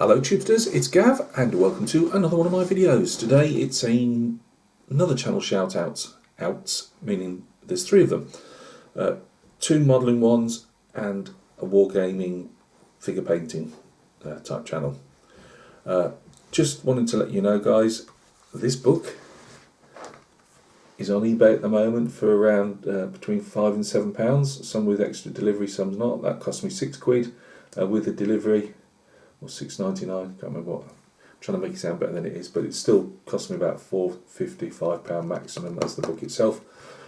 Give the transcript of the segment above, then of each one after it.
Hello Tubesters, it's Gav and welcome to another one of my videos. Today it's another channel shout outs, meaning there's three of them. Two modelling ones and a wargaming figure painting type channel. Just wanted to let you know guys, this book is on eBay at the moment for around between £5 and £7, some with extra delivery, some not. That cost me £6 with the delivery, or £6.99, can't remember what. I'm trying to make it sound better than it is, but it still cost me about £4.50, £5 maximum. That's the book itself.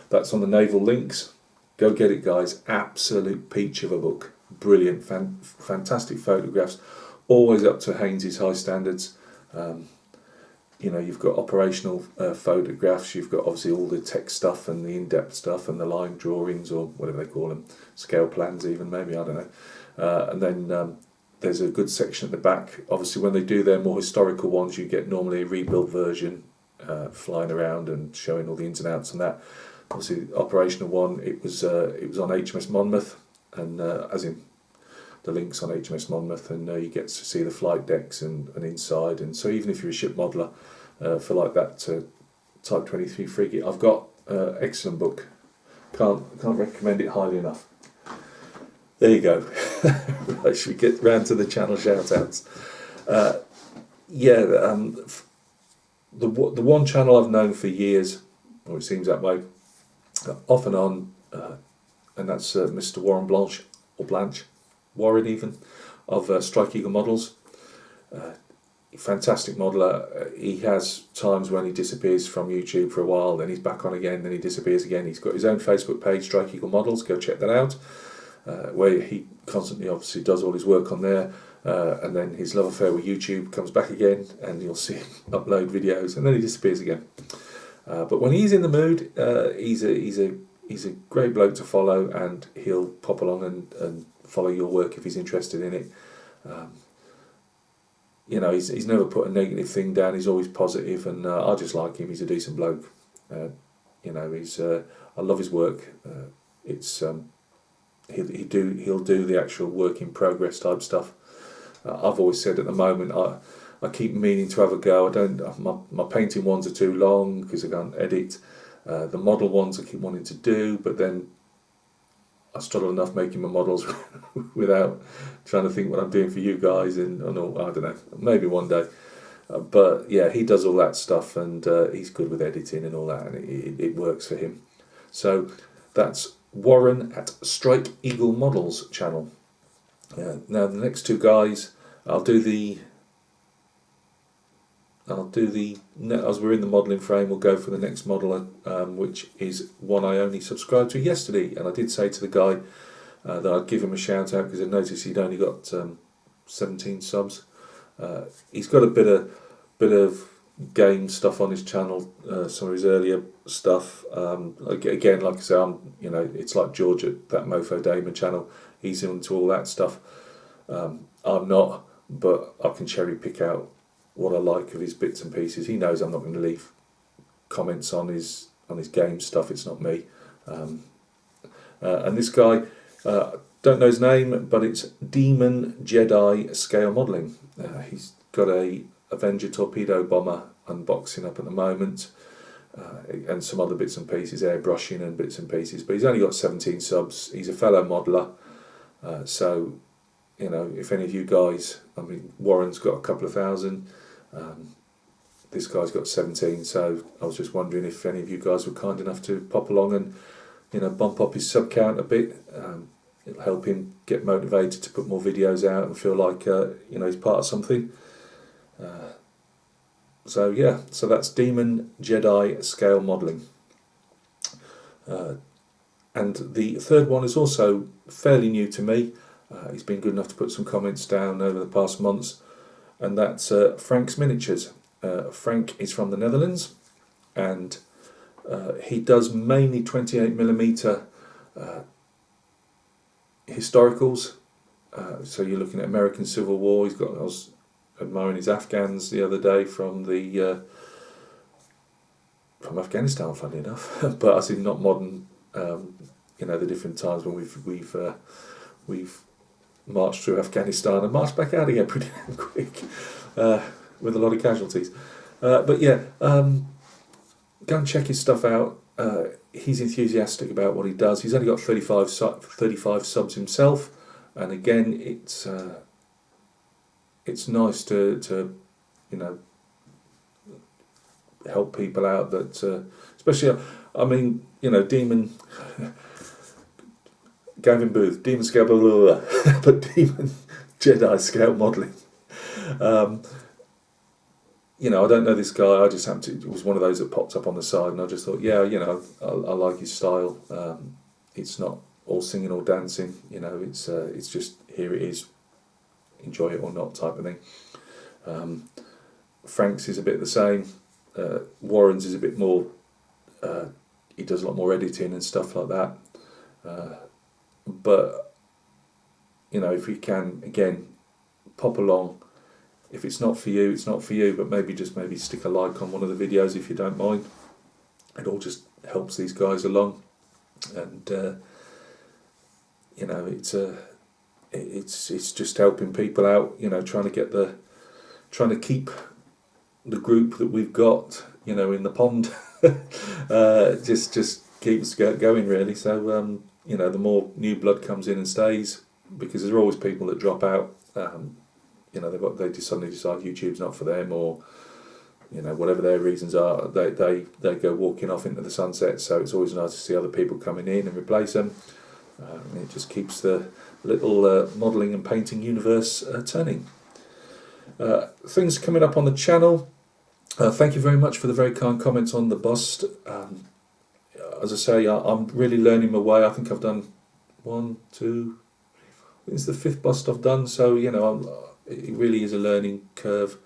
That's on the Naval Links. Go get it guys, absolute peach of a book. Brilliant, fantastic photographs, always up to Haynes's high standards. You know, you've got operational photographs, you've got obviously all the text stuff and the in-depth stuff and the line drawings, or whatever they call them, scale plans even, maybe, I don't know. And then there's a good section at the back. Obviously when they do their more historical ones, you get normally a rebuilt version flying around and showing all the ins and outs and that. Obviously the operational one, it was on HMS Monmouth, and as in the links on HMS Monmouth, and you get to see the flight decks and inside. And so even if you're a ship modeller for like that Type 23 frigate, I've got excellent book. Can't recommend it highly enough. There you go. Right, should we get round to the channel shout outs? The one channel I've known for years, or it seems that way, off and on, and that's Mr. Warren Blanche, Warren even, of Strike Eagle Models. Fantastic modeller. He has times when he disappears from YouTube for a while, then he's back on again, then he disappears again. He's got his own Facebook page, Strike Eagle Models, go check that out, where he constantly obviously does all his work on there, and then his love affair with YouTube comes back again, and you'll see him upload videos, and then he disappears again. But when he's in the mood, he's a great bloke to follow, and he'll pop along and follow your work if he's interested in it. You know, he's never put a negative thing down. He's always positive, and I just like him. He's a decent bloke. You know, I love his work. He'll do the actual work in progress type stuff. I've always said at the moment I keep meaning to have a go. My painting ones are too long because I can't edit. The model ones I keep wanting to do, but then I struggle enough making my models without trying to think what I'm doing for you guys, and all, I don't know, maybe one day. But yeah, he does all that stuff, and he's good with editing and all that, and it works for him. So that's Warren at Strike Eagle Models channel. Now the next two guys, I'll do the as we're in the modelling frame, we'll go for the next modeller, which is one I only subscribed to yesterday, and I did say to the guy that I'd give him a shout out because I noticed he'd only got 17 subs. He's got a bit of game stuff on his channel, some of his earlier stuff. Again, like I say, you know, it's like George at that Mofo Damon channel. He's into all that stuff. I'm not, but I can cherry pick out what I like of his bits and pieces. He knows I'm not going to leave comments on his game stuff. It's not me. And this guy, don't know his name, but it's Demon Jedi Scale Modelling. He's got a Avenger torpedo bomber unboxing up at the moment, and some other bits and pieces, airbrushing and bits and pieces. But he's only got 17 subs. He's a fellow modeller, so you know, if any of you guys, I mean, Warren's got a couple of thousand. This guy's got 17, so I was just wondering if any of you guys were kind enough to pop along and, you know, bump up his sub count a bit. It'll help him get motivated to put more videos out and feel like you know, he's part of something. So yeah, so that's Demon Jedi Scale Modelling. And the third one is also fairly new to me. He's been good enough to put some comments down over the past months, and that's Frank's Miniatures. Frank is from the Netherlands, and he does mainly 28mm historicals. So you're looking at American Civil War. I was admiring his Afghans the other day from Afghanistan, funny enough. But I see not modern. You know, the different times when we've marched through Afghanistan and marched back out again pretty damn quick, with a lot of casualties. But yeah, go and check his stuff out. He's enthusiastic about what he does. He's only got 35 subs himself, and again, it's nice to you know, help people out that, especially, I mean, you know, Gavin Booth, Demon Scout, blah, blah, blah, but Demon Jedi Scout modelling. You know, I don't know this guy. I just happened to. It was one of those that popped up on the side, and I just thought, yeah, you know, I like his style. It's not all singing or dancing. You know, it's just here it is, enjoy it or not type of thing. Frank's is a bit the same. Warren's is a bit more. He does a lot more editing and stuff like that. But you know, if you can, again, pop along. If it's not for you, it's not for you, but maybe stick a like on one of the videos if you don't mind. It all just helps these guys along, and you know, it's just helping people out. You know, trying to keep the group that we've got, you know, in the pond, just keeps going really. So you know, the more new blood comes in and stays, because there's always people that drop out. You know, they just suddenly decide YouTube's not for them, or you know, whatever their reasons are, they go walking off into the sunset. So it's always nice to see other people coming in and replace them. It just keeps the little modelling and painting universe turning. Things coming up on the channel. Thank you very much for the very kind comments on the bust. As I say, I'm really learning my way. I think I've done 1, 2. It's the 5th bust I've done. So you know, it really is a learning curve,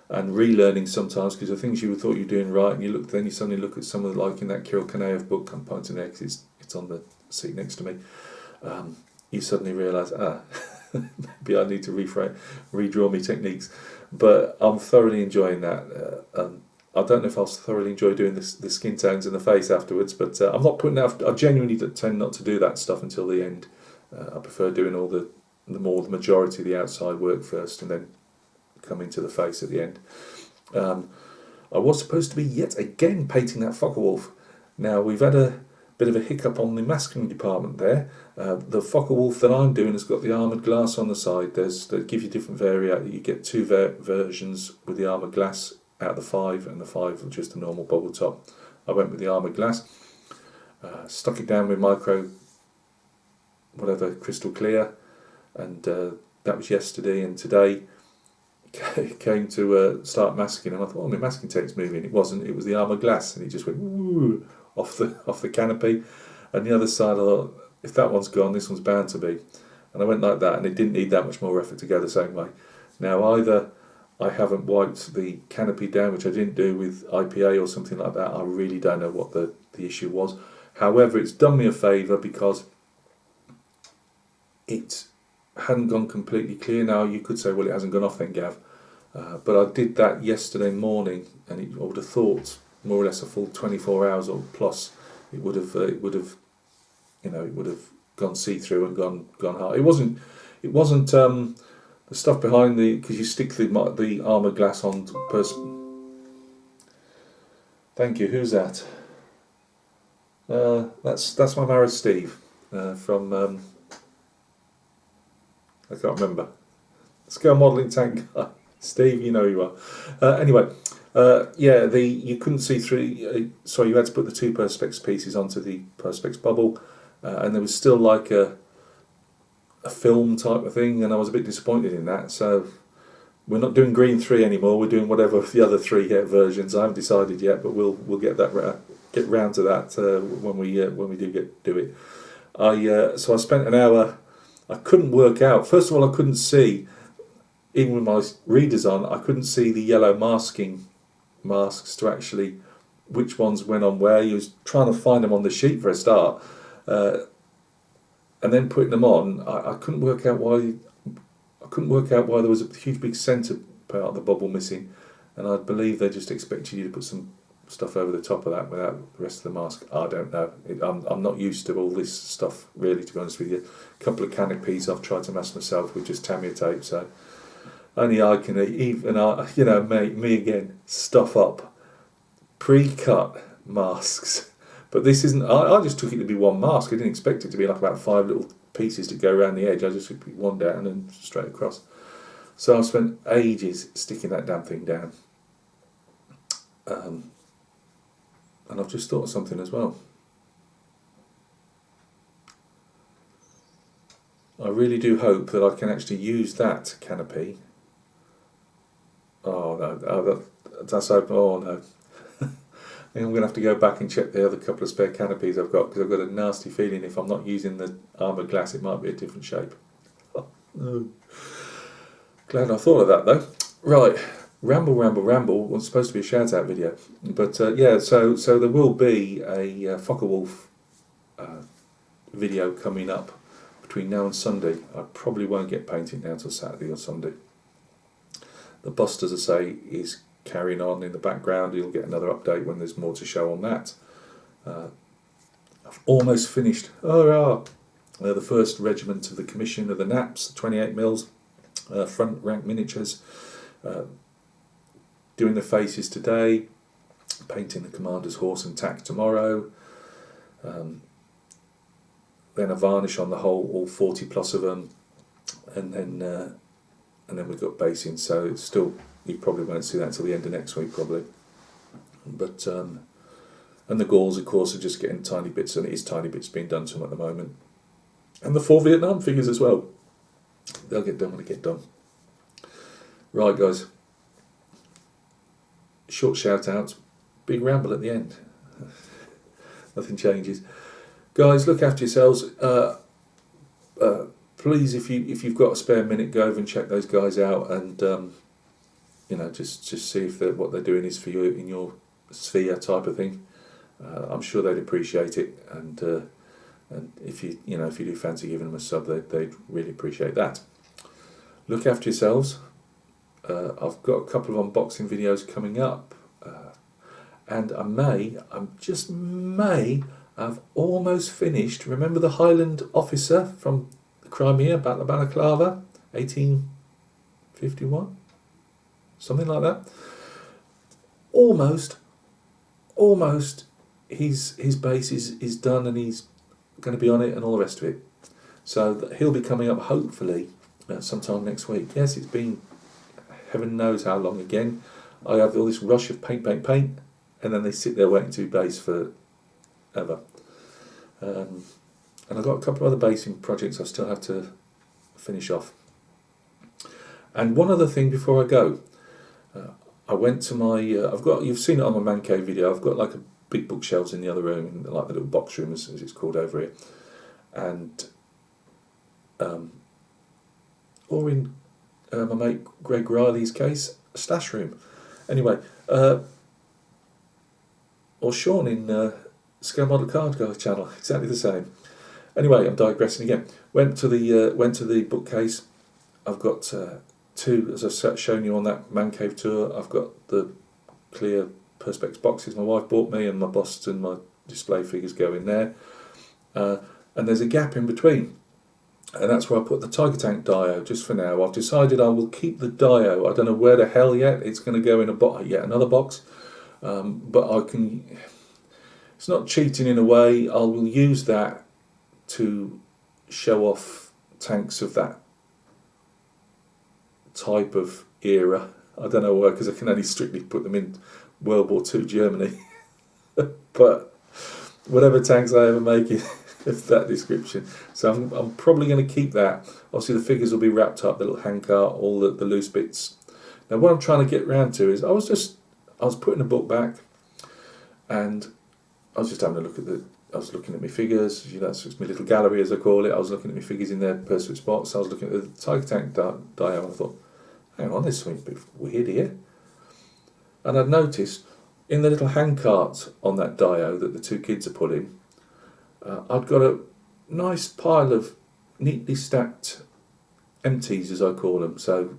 and relearning sometimes, because the things you thought you were doing right, and then you suddenly look at some of the, like in that Kirill Kanaev book, I'm pointing there because it's on the seat next to me. You suddenly realise, maybe I need to redraw my techniques. But I'm thoroughly enjoying that. I don't know if I'll thoroughly enjoy doing the skin tones in the face afterwards, but I'm not putting out. I genuinely tend not to do that stuff until the end. I prefer doing all the majority of the outside work first, and then coming to the face at the end. I was supposed to be yet again painting that Focke-Wulf. Now we've had a bit of a hiccup on the masking department there. The Focke-Wulf that I'm doing has got the armoured glass on the side. They give you different You get 2 versions with the armoured glass out of the 5, and the 5 with just the normal bubble top. I went with the armoured glass. Stuck it down with micro, whatever, crystal clear. And that was yesterday, and today came to start masking, and I thought, oh, my masking tape's moving. It wasn't. It was the armoured glass, and it just went woo, off the canopy. And the other side, I thought, if that one's gone, this one's bound to be. And I went like that, and it didn't need that much more effort to go the same way. Now either I haven't wiped the canopy down, which I didn't do with IPA or something like that. I really don't know what the issue was. However, it's done me a favour, because it hadn't gone completely clear. Now you could say, well, it hasn't gone off then, Gav, but I did that yesterday morning, and I would have thought more or less a full 24 hours or plus it would have gone see-through and gone hard. It wasn't the stuff behind because you stick the armour glass on Thank you. Who's that? That's my married Steve from I can't remember. Scale modelling tank guy. Steve, you know you are. Anyway, you couldn't see through. Sorry, you had to put the 2 Perspex pieces onto the Perspex bubble, and there was still like a film type of thing, and I was a bit disappointed in that. So we're not doing green 3 anymore. We're doing whatever the other 3 versions. I haven't decided yet, but we'll get round to that when we do it. So I spent an hour. I couldn't work out. First of all, I couldn't see, even with my readers on, I couldn't see the yellow masks to actually which ones went on where. You was trying to find them on the sheet for a start, and then putting them on. I couldn't work out why. I couldn't work out why there was a huge big centre part of the bubble missing, and I believe they just expected you to put some stuff over the top of that without the rest of the mask. I don't know. I'm not used to all this stuff, really, to be honest with you. A couple of canopies I've tried to mask myself with just Tamiya tape, so only I can, even I, you know, me again, stuff up pre-cut masks. But this isn't, I just took it to be one mask. I didn't expect it to be like about 5 little pieces to go around the edge. I just took one down and straight across. So I spent ages sticking that damn thing down. And I've just thought of something as well. I really do hope that I can actually use that canopy. Oh no, that's open. Oh no. I think I'm going to have to go back and check the other couple of spare canopies I've got, because I've got a nasty feeling if I'm not using the armoured glass it might be a different shape. Oh, no. Glad I thought of that though. Right, Ramble was supposed to be a shout out video, but yeah, so there will be a Focke-Wulf video coming up between now and Sunday. I probably won't get painting now till Saturday or Sunday. The bust, as I say, is carrying on in the background. You'll get another update when there's more to show on that. I've almost finished the first regiment of the commission of the Naps, 28mm front rank miniatures. Doing the faces today, painting the commander's horse and tack tomorrow. Then a varnish on the whole, all 40 plus of them, and then we've got basing. So it's still, you probably won't see that until the end of next week probably. But and the Gauls, of course, are just getting tiny bits, and it is tiny bits being done to them at the moment. And the 4 Vietnam figures as well. They'll get done when they get done. Right, guys. Short shout outs, big ramble at the end. Nothing changes. Guys, look after yourselves. Please, if you've got a spare minute, go over and check those guys out, and you know, just see if what they're doing is for you in your sphere type of thing. I'm sure they'd appreciate it, and if you do fancy giving them a sub, they'd really appreciate that. Look after yourselves. I've got a couple of unboxing videos coming up, and I just may have almost finished. Remember the Highland officer from the Crimea, Battle of Balaclava, 1851, something like that. Almost. His base is done, and he's going to be on it, and all the rest of it. So he'll be coming up hopefully sometime next week. Yes, it's been heaven knows how long again. I have all this rush of paint, and then they sit there waiting to be based for ever. And I've got a couple of other basing projects I still have to finish off. And one other thing before I go, I went to my, you've seen it on my man cave video, I've got like a big bookshelves in the other room, like the little box room as it's called over here. And, or in my mate Greg Riley's case, a stash room. Anyway, or Sean in Scale Model Card Guy channel, exactly the same. Anyway, I'm digressing again. Went to the bookcase. I've got two, as I've shown you on that man cave tour. I've got the clear Perspex boxes my wife bought me, and my busts and my display figures go in there. And there's a gap in between, and that's where I put the Tiger Tank Dio just for now. I've decided I will keep the Dio. I don't know where the hell yet. It's going to go in yet another box, but I can. It's not cheating in a way. I will use that to show off tanks of that type of era. I don't know why, because I can only strictly put them in World War II Germany. But whatever tanks I ever make of that description. So I'm probably going to keep that. Obviously the figures will be wrapped up, the little handcart, all the loose bits. Now what I'm trying to get round to is I was putting a book back, and I was just having a look at I was looking at my figures, that's my little gallery as I call it. I was looking at my figures in their pursuit spots. I was looking at the Tiger Tank Dio, and I thought, hang on, there's something a bit weird here. And I'd noticed in the little handcart on that Dio that the two kids are pulling, I'd got a nice pile of neatly stacked empties, as I call them. So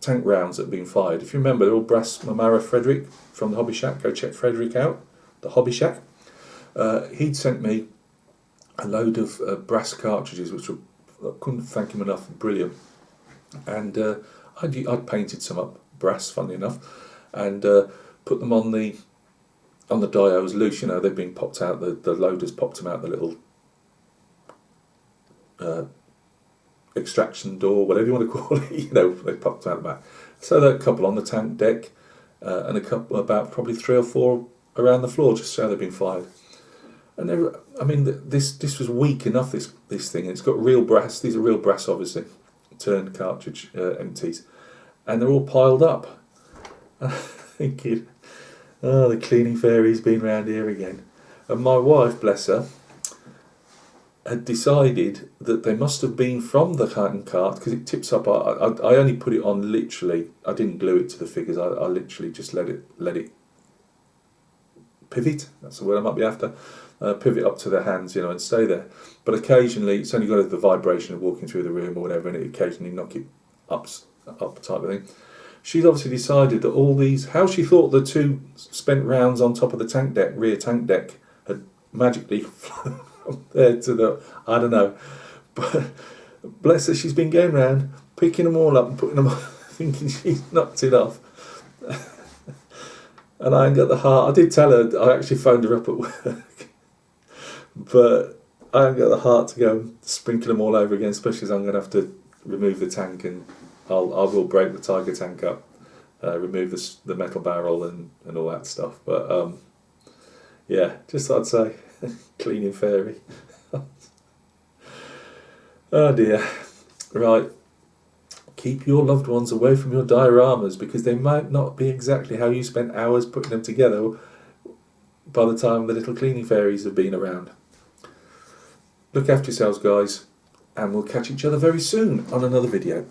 tank rounds that have been fired. If you remember, they're all brass Mamara Frederick from the Hobby Shack. Go check Frederick out, the Hobby Shack. He'd sent me a load of brass cartridges, which were, I couldn't thank him enough, brilliant. And I'd painted some up brass, funnily enough, and put them on the diodes loose. You know, they've been popped out. The loaders popped them out the little extraction door, whatever you want to call it. You know, they popped out the back. So there are a couple on the tank deck, and a couple, about probably 3 or 4 around the floor, just so they've been fired. And they were, I mean, this was weak enough. This thing. It's got real brass. These are real brass, obviously, turned cartridge empties, and they're all piled up. Thinking, oh, the cleaning fairy's been round here again. And my wife, bless her, had decided that they must have been from the hand cart, because it tips up. I only put it on literally. I didn't glue it to the figures. I literally just let it pivot. That's the word I might be after. Pivot up to their hands, you know, and stay there. But occasionally, it's only got the vibration of walking through the room or whatever, and it occasionally knock it up type of thing. She's obviously decided that all these, how she thought the 2 spent rounds on top of the tank deck, rear tank deck, had magically flown from there to the, I don't know. But bless her, she's been going round, picking them all up and putting them on, thinking she's knocked it off. And I ain't got the heart. I did tell her, I actually phoned her up at work, but I haven't got the heart to go and sprinkle them all over again, especially as I'm going to have to remove the tank, and I will break the Tiger tank up, remove the metal barrel and all that stuff. But yeah, just thought I'd say, cleaning fairy. Oh dear. Right. Keep your loved ones away from your dioramas, because they might not be exactly how you spent hours putting them together by the time the little cleaning fairies have been around. Look after yourselves, guys, and we'll catch each other very soon on another video.